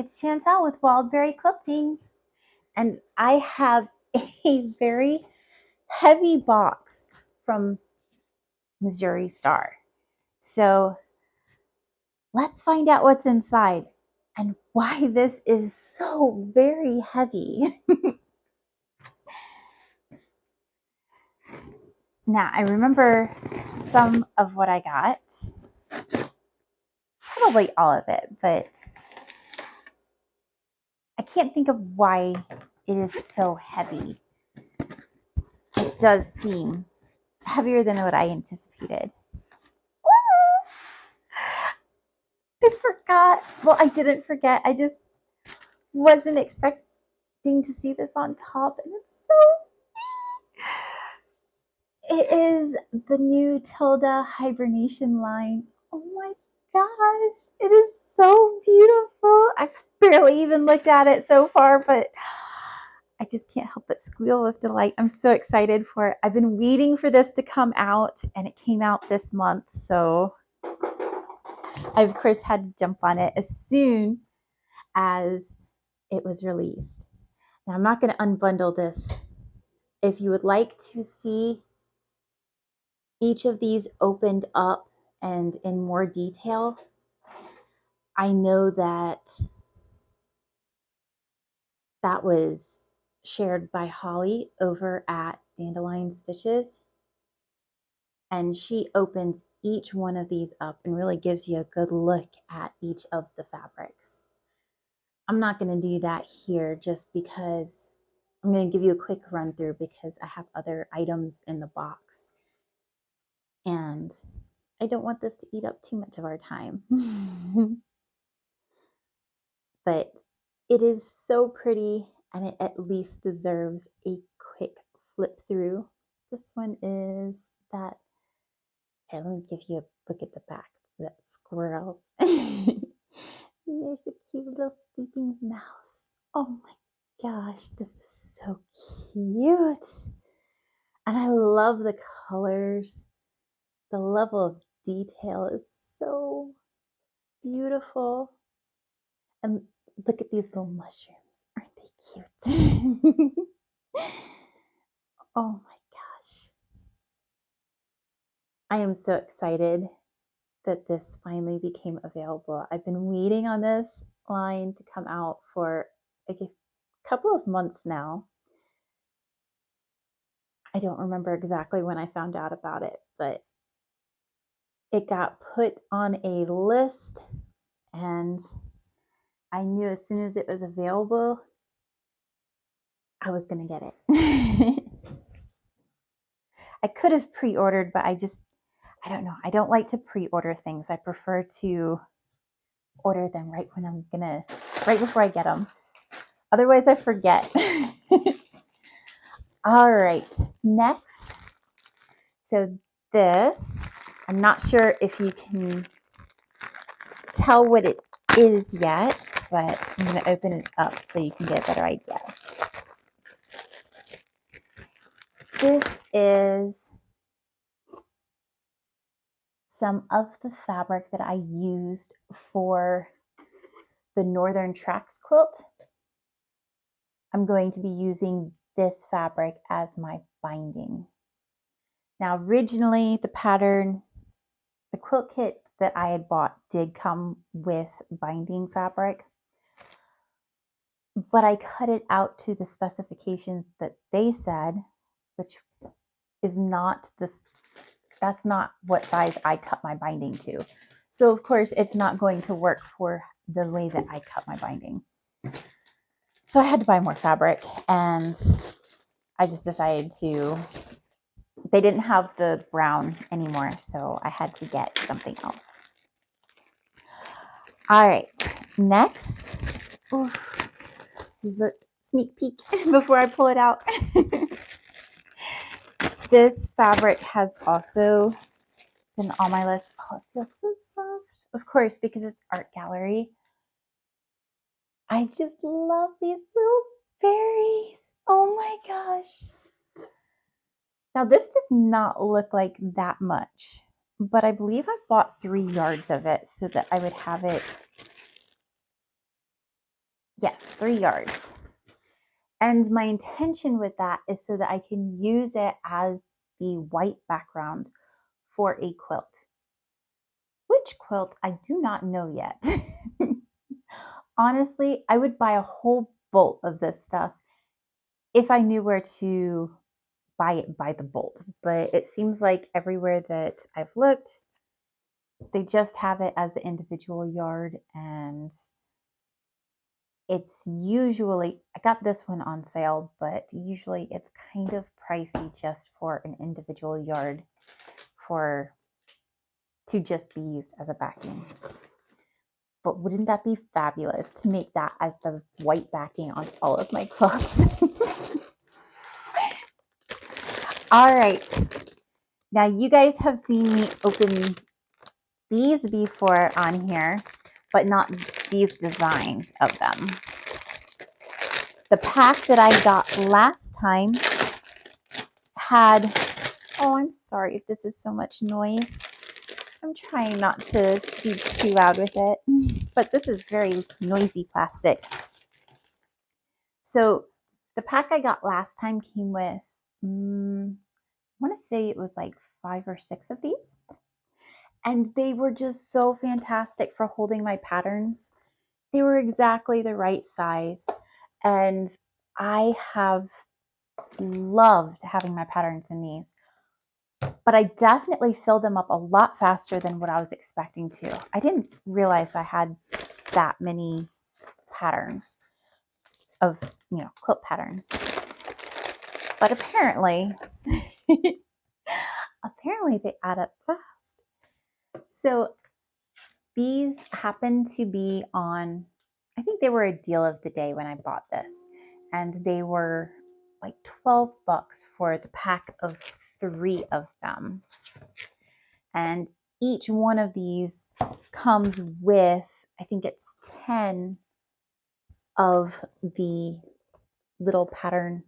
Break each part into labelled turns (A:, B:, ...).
A: it's Chantel with Wildberry Quilting, and I have a very heavy box from Missouri Star. So let's find out what's inside and why this is so very heavy. Now, I remember some of what I got, probably all of it, but I can't think of why it is so heavy. It does seem heavier than what I anticipated. I forgot. Well, I didn't forget. I just wasn't expecting to see this on top, and it's so... It is the new Tilda hibernation line. Oh my gosh, it is so beautiful. I've barely even looked at it so far, but I just can't help but squeal with delight. I'm so excited for it. I've been waiting for this to come out, and it came out this month, so I, of course, had to jump on it as soon as it was released. Now, I'm not going to unbundle this. If you would like to see each of these opened up and in more detail, I know that was shared by Holly over at Dandelion Stitches, and she opens each one of these up and really gives you a good look at each of the fabrics. I'm not going to do that here just because I'm going to give you a quick run through because I have other items in the box. And I don't want this to eat up too much of our time. But it is so pretty, and it at least deserves a quick flip through. This one is that... Here, let me give you a look at the back. That squirrels. There's the cute little sleeping mouse. Oh my gosh, this is so cute. And I love the colors. The level of detail is so beautiful. And look at these little mushrooms. Aren't they cute? Oh my gosh. I am so excited that this finally became available. I've been waiting on this line to come out for like a couple of months now. I don't remember exactly when I found out about it, but it got put on a list, and I knew as soon as it was available, I was going to get it. I could have pre-ordered, but I don't know. I don't like to pre-order things. I prefer to order them right before I get them. Otherwise, I forget. All right, next. So this, I'm not sure if you can tell what it is yet, but I'm going to open it up so you can get a better idea. This is some of the fabric that I used for the Northern Tracks quilt. I'm going to be using this fabric as my binding. Now, originally the pattern, the quilt kit that I had bought did come with binding fabric, but I cut it out to the specifications that they said, which is not this, that's not what size I cut my binding to. So of course it's not going to work for the way that I cut my binding. So I had to buy more fabric, and I just decided they didn't have the brown anymore, so I had to get something else. All right, next, look, sneak peek before I pull it out. This fabric has also been on my list. Oh, it feels so soft. Of course, because it's art gallery. I just love these little berries. Oh my gosh. Now this does not look like that much, but I believe I bought 3 yards of it so that I would have it Yes, 3 yards. And my intention with that is so that I can use it as the white background for a quilt. Which quilt, I do not know yet. Honestly, I would buy a whole bolt of this stuff if I knew where to buy it by the bolt. But it seems like everywhere that I've looked, they just have it as the individual yard, and it's usually, I got this one on sale, but usually it's kind of pricey just for an individual yard to just be used as a backing. But wouldn't that be fabulous to make that as the white backing on all of my quilts? All right. Now you guys have seen me open these before on here, but not these designs of them. The pack that I got last time had, oh, I'm sorry if this is so much noise. I'm trying not to be too loud with it, but this is very noisy plastic. So the pack I got last time came with, I want to say it was like 5 or 6 of these. And they were just so fantastic for holding my patterns. They were exactly the right size. And I have loved having my patterns in these. But I definitely filled them up a lot faster than what I was expecting to. I didn't realize I had that many patterns of, quilt patterns. But apparently, they add up fast. So these happen to be on, I think they were a deal of the day when I bought this. And they were like $12 for the pack of 3 of them. And each one of these comes with, I think it's 10 of the little pattern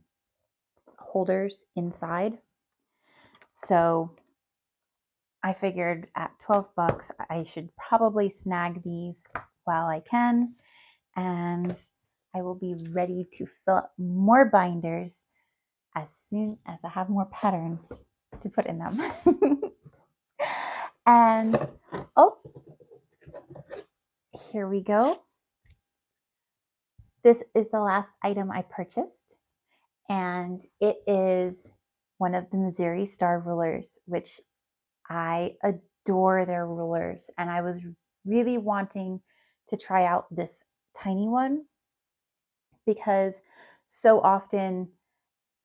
A: holders inside. So I figured at $12 I should probably snag these while I can, and I will be ready to fill up more binders as soon as I have more patterns to put in them. And oh, here we go. This is the last item I purchased, and it is one of the Missouri Star rulers, which I adore their rulers, and I was really wanting to try out this tiny one because so often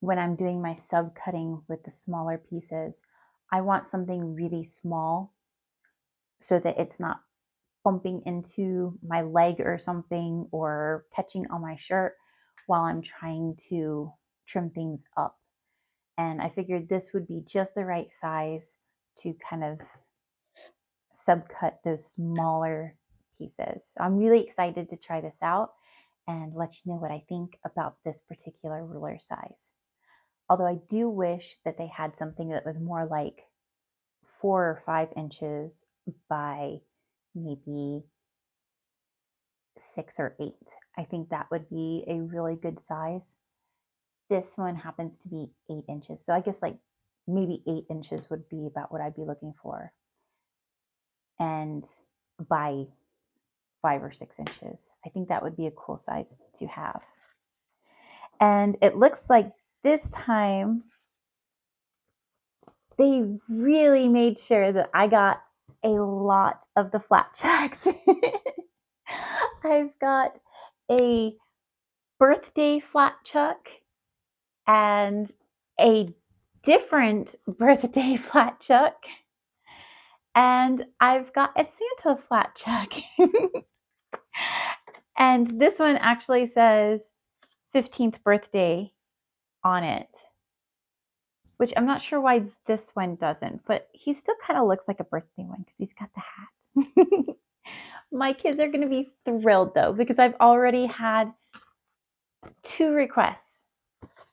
A: when I'm doing my sub cutting with the smaller pieces, I want something really small so that it's not bumping into my leg or something or catching on my shirt while I'm trying to trim things up. And I figured this would be just the right size to kind of subcut those smaller pieces. So I'm really excited to try this out and let you know what I think about this particular ruler size. Although I do wish that they had something that was more like 4 or 5 inches by maybe 6 or 8. I think that would be a really good size. This one happens to be 8 inches. So I guess like maybe 8 inches would be about what I'd be looking for. And by 5 or 6 inches. I think that would be a cool size to have. And it looks like this time they really made sure that I got a lot of the flat checks. I've got a birthday flat chuck and a different birthday flat chuck. And I've got a Santa flat chuck. And this one actually says 15th birthday on it, which I'm not sure why this one doesn't, but he still kind of looks like a birthday one because he's got the hat. My kids are going to be thrilled though, because I've already had 2 requests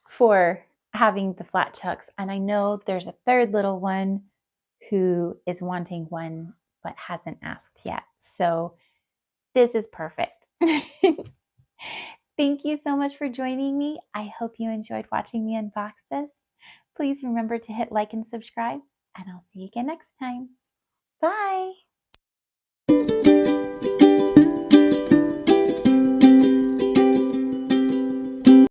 A: for having the flat chucks, and I know there's a third little one who is wanting one but hasn't asked yet. So this is perfect. Thank you so much for joining me. I hope you enjoyed watching me unbox this. Please remember to hit like and subscribe, and I'll see you again next time. Bye.